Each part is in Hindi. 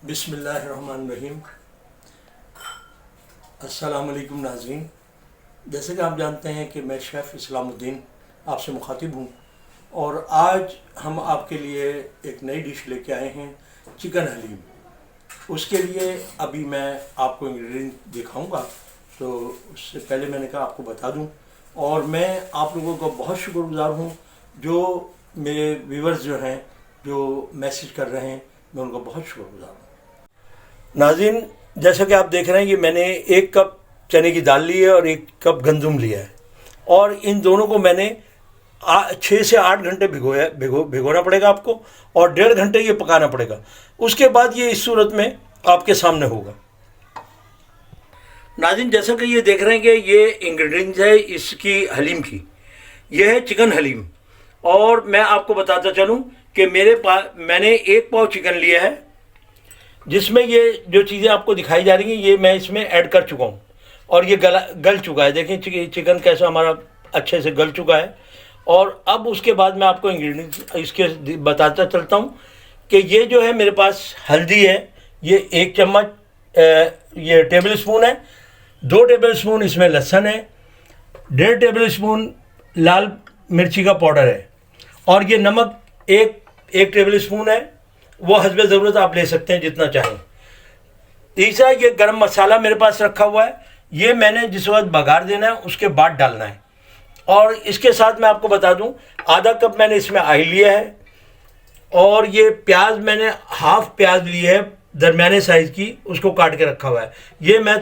बिस्मिल्लाहिर्रहमानिर्रहीम। अस्सलाम वालेकुम नाज़रीन। जैसे कि आप जानते हैं कि मैं शेफ़ इस्लामुद्दीन आपसे मुखातिब हूँ और आज हम आपके लिए एक नई डिश लेके आए हैं, चिकन हलीम। उसके लिए अभी मैं आपको इंग्रेडिएंट दिखाऊंगा, तो उससे पहले मैंने कहा आपको बता दूं। और मैं आप लोगों का बहुत शुक्रगुज़ार हूँ जो मेरे व्यूअर्स जो हैं, जो मैसेज कर रहे हैं, मैं उनका बहुत शुक्रगुज़ार हूँ। नाज़रीन, जैसा कि आप देख रहे हैं कि मैंने 1 कप चने की दाल ली है और 1 कप गंदम लिया है और इन दोनों को मैंने 6 से 8 घंटे भिगोना पड़ेगा आपको और 1.5 घंटे ये पकाना पड़ेगा। उसके बाद ये इस सूरत में आपके सामने होगा। नाज़रीन, जैसा कि ये देख रहे हैं कि ये इंग्रेडिएंट्स है इसकी हलीम की, ये है चिकन हलीम। और मैं आपको बताता चलूँ कि मैंने 1 पाव चिकन लिया है, जिसमें ये जो चीज़ें आपको दिखाई जा रही हैं ये मैं इसमें ऐड कर चुका हूँ और ये गल चुका है। देखें चिकन कैसा हमारा अच्छे से गल चुका है। और अब उसके बाद मैं आपको इंग्रेडिएंट्स इसके बताता चलता हूँ कि ये जो है मेरे पास हल्दी है, ये 1 चम्मच ये टेबल स्पून है। 2 टेबल स्पून इसमें लहसुन है। 1.5 टेबल स्पून लाल मिर्ची का पाउडर है और ये नमक एक टेबल स्पून है, वो हस्बे ज़रूरत आप ले सकते हैं जितना चाहें। तीसरा, ये गरम मसाला मेरे पास रखा हुआ है, ये मैंने जिस वक्त बघार देना है उसके बाद डालना है। और इसके साथ मैं आपको बता दूं, आधा कप मैंने इसमें ऑयल लिया है और ये प्याज मैंने हाफ प्याज ली है दरमियाने साइज़ की, उसको काट के रखा हुआ है। ये मैं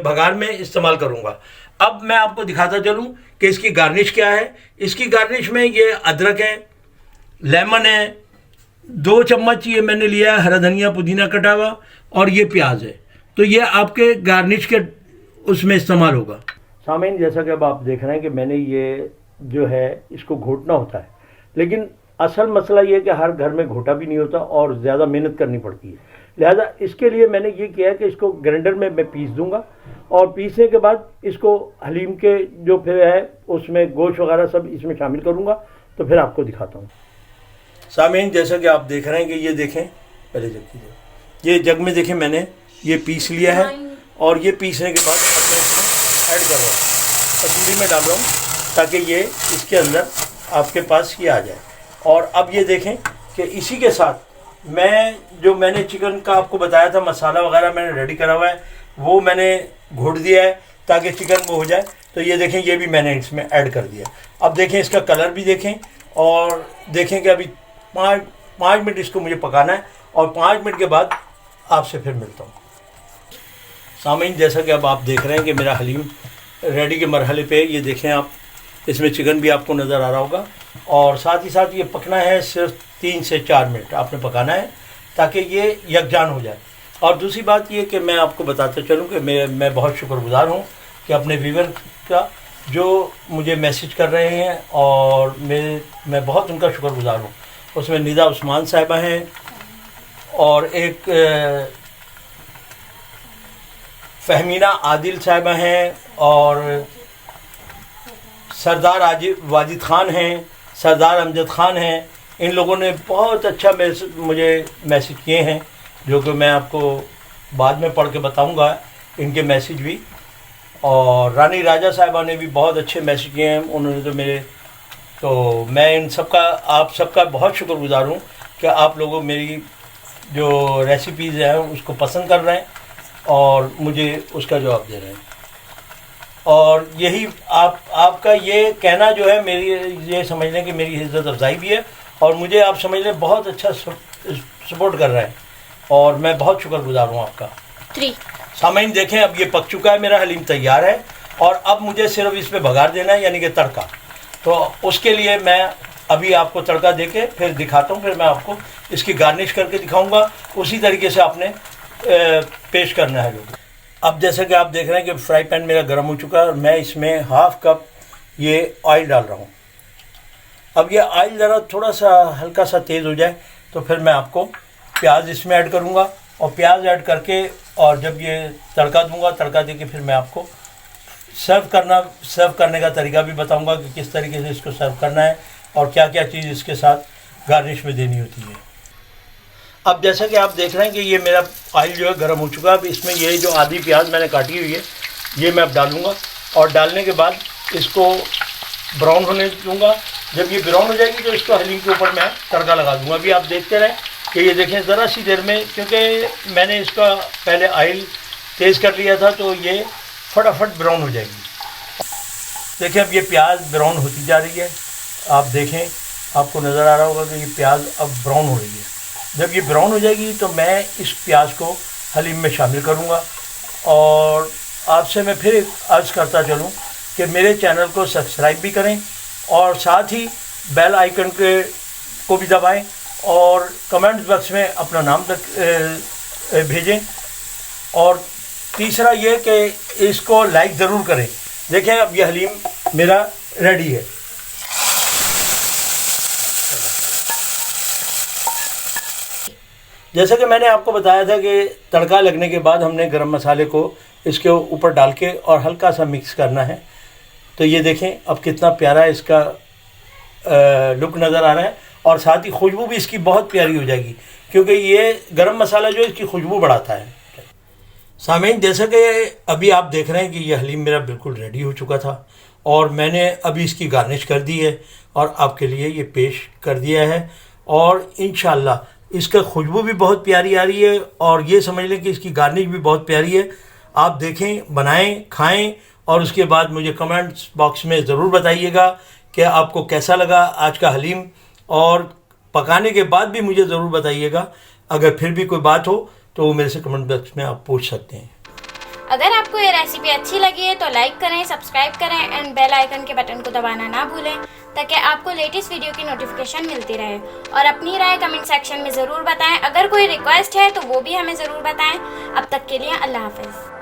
बघार में इस्तेमाल करूँगा। अब मैं आपको दिखाता चलूँ कि इसकी गार्निश क्या है। इसकी गार्निश में ये अदरक है, लेमन है, 2 चम्मच ये मैंने लिया है हरा धनिया पुदीना कटा हुआ और ये प्याज है। तो ये आपके गार्निश के उसमें इस्तेमाल होगा। सामीन, जैसा कि अब आप देख रहे हैं कि मैंने ये जो है इसको घोटना होता है, लेकिन असल मसला ये है कि हर घर में घोटा भी नहीं होता और ज़्यादा मेहनत करनी पड़ती है। लिहाजा इसके लिए मैंने ये किया है कि इसको ग्राइंडर में मैं पीस दूंगा और पीसने के बाद इसको हलीम के जो फिर है उसमें गोश्त वगैरह सब इसमें शामिल करूँगा, तो फिर आपको दिखाता हूँ। सामीन, जैसा कि आप देख रहे हैं कि ये देखें, पहले जग कीजिए, ये जग में देखें मैंने ये पीस लिया है और ये पीसने के बाद अपने इसमें ऐड कर रहा हूँ, कटोरी में डाल रहा हूँ ताकि ये इसके अंदर आपके पास ये आ जाए। और अब ये देखें कि इसी के साथ मैंने चिकन का आपको बताया था मसाला वगैरह मैंने रेडी करा हुआ है, वो मैंने घोट दिया है ताकि चिकन वो हो जाए। तो ये देखें, ये भी मैंने इसमें ऐड कर दिया। अब देखें इसका कलर भी देखें और देखें कि अभी 5 मिनट इसको मुझे पकाना है और 5 मिनट के बाद आपसे फिर मिलता हूँ। सामीन, जैसा कि अब आप देख रहे हैं कि मेरा हलीम रेडी के मरहले पे, ये देखें आप, इसमें चिकन भी आपको नज़र आ रहा होगा और साथ ही साथ ये पकना है सिर्फ 3 से 4 मिनट आपने पकाना है ताकि ये यकजान हो जाए। और दूसरी बात ये कि मैं आपको बताता चलूँ कि मैं बहुत शुक्रगुज़ार हूँ कि अपने व्यूअर का जो मुझे मैसेज कर रहे हैं और मैं बहुत उनका शुक्रगुज़ार हूँ। उसमें निदा उस्मान साहिबा हैं और एक फहमीना आदिल साहिबा हैं और सरदार वाजिद ख़ान हैं, सरदार अमजद ख़ान हैं। इन लोगों ने बहुत अच्छा मुझे मैसेज किए हैं जो कि मैं आपको बाद में पढ़ के बताऊंगा इनके मैसेज भी। और रानी राजा साहिबा ने भी बहुत अच्छे मैसेज किए हैं, उन्होंने तो मैं इन सबका आप सबका बहुत शुक्रगुज़ार हूँ कि आप लोगों मेरी जो रेसिपीज़ हैं उसको पसंद कर रहे हैं और मुझे उसका जवाब दे रहे हैं। और यही आपका ये कहना जो है मेरी ये समझ लें कि मेरी इज़्ज़त अफजाई भी है और मुझे आप समझ लें बहुत अच्छा सपोर्ट कर रहे हैं और मैं बहुत शुक्रगुज़ार हूँ आपका। सामीन, देखें अब ये पक चुका है, मेरा हलीम तैयार है और अब मुझे सिर्फ इस पर बघार देना है, यानी कि तड़का। तो उसके लिए मैं अभी आपको तड़का देके फिर दिखाता हूँ, फिर मैं आपको इसकी गार्निश करके दिखाऊंगा। उसी तरीके से आपने पेश करना है लोग। अब जैसा कि आप देख रहे हैं कि फ्राई पैन मेरा गर्म हो चुका है और मैं इसमें हाफ कप ये ऑयल डाल रहा हूँ। अब ये ऑयल ज़रा थोड़ा सा हल्का सा तेज़ हो जाए तो फिर मैं आपको प्याज इसमें ऐड करूँगा और प्याज ऐड करके और जब ये तड़का दूँगा, तड़का दे के फिर मैं आपको सर्व करने का तरीका भी बताऊंगा कि किस तरीके से इसको सर्व करना है और क्या क्या चीज़ इसके साथ गार्निश में देनी होती है। अब जैसा कि आप देख रहे हैं कि ये मेरा ऑयल जो है गर्म हो चुका है। अब इसमें ये जो आधी प्याज मैंने काटी हुई है ये मैं अब डालूँगा, और डालने के बाद इसको ब्राउन होने दूँगा। जब ये ब्राउन हो जाएगी तो इसको हलीम के ऊपर मैं तड़का लगा दूँगा। अभी आप देखते रहें कि ये देखें ज़रा सी देर में, क्योंकि मैंने इसका पहले ऑयल तेज़ कर लिया था तो ये फटाफट ब्राउन हो जाएगी। देखें अब ये प्याज ब्राउन होती जा रही है। आप देखें, आपको नज़र आ रहा होगा कि ये प्याज अब ब्राउन हो रही है। जब ये ब्राउन हो जाएगी तो मैं इस प्याज को हलीम में शामिल करूँगा। और आपसे मैं फिर अर्ज़ करता चलूँ कि मेरे चैनल को सब्सक्राइब भी करें और साथ ही बेल आइकन को भी दबाएं और कमेंट बॉक्स में अपना नाम तक भेजें। और तीसरा ये कि इसको लाइक ज़रूर करें। देखें अब ये हलीम मेरा रेडी है। जैसा कि मैंने आपको बताया था कि तड़का लगने के बाद हमने गरम मसाले को इसके ऊपर डाल के और हल्का सा मिक्स करना है। तो ये देखें अब कितना प्यारा इसका लुक नज़र आ रहा है, और साथ ही खुशबू भी इसकी बहुत प्यारी हो जाएगी, क्योंकि ये गरम मसाला जो है इसकी खुशबू बढ़ाता है। सामीन, जैसा कि अभी आप देख रहे हैं कि ये हलीम मेरा बिल्कुल रेडी हो चुका था और मैंने अभी इसकी गार्निश कर दी है और आपके लिए ये पेश कर दिया है। और इंशाल्लाह इसका खुशबू भी बहुत प्यारी आ रही है और ये समझ लें कि इसकी गार्निश भी बहुत प्यारी है। आप देखें, बनाएं, खाएं और उसके बाद मुझे कमेंट्स बॉक्स में ज़रूर बताइएगा कि आपको कैसा लगा आज का हलीम, और पकाने के बाद भी मुझे ज़रूर बताइएगा। अगर फिर भी कोई बात हो तो मेरे से कमेंट बॉक्स में आप पूछ सकते हैं। अगर आपको ये रेसिपी अच्छी लगी है तो लाइक करें, सब्सक्राइब करें एंड बेल आइकन के बटन को दबाना ना भूलें, ताकि आपको लेटेस्ट वीडियो की नोटिफिकेशन मिलती रहे। और अपनी राय कमेंट सेक्शन में ज़रूर बताएं। अगर कोई रिक्वेस्ट है तो वो भी हमें ज़रूर बताएं। अब तक के लिए अल्लाह हाफ़िज़।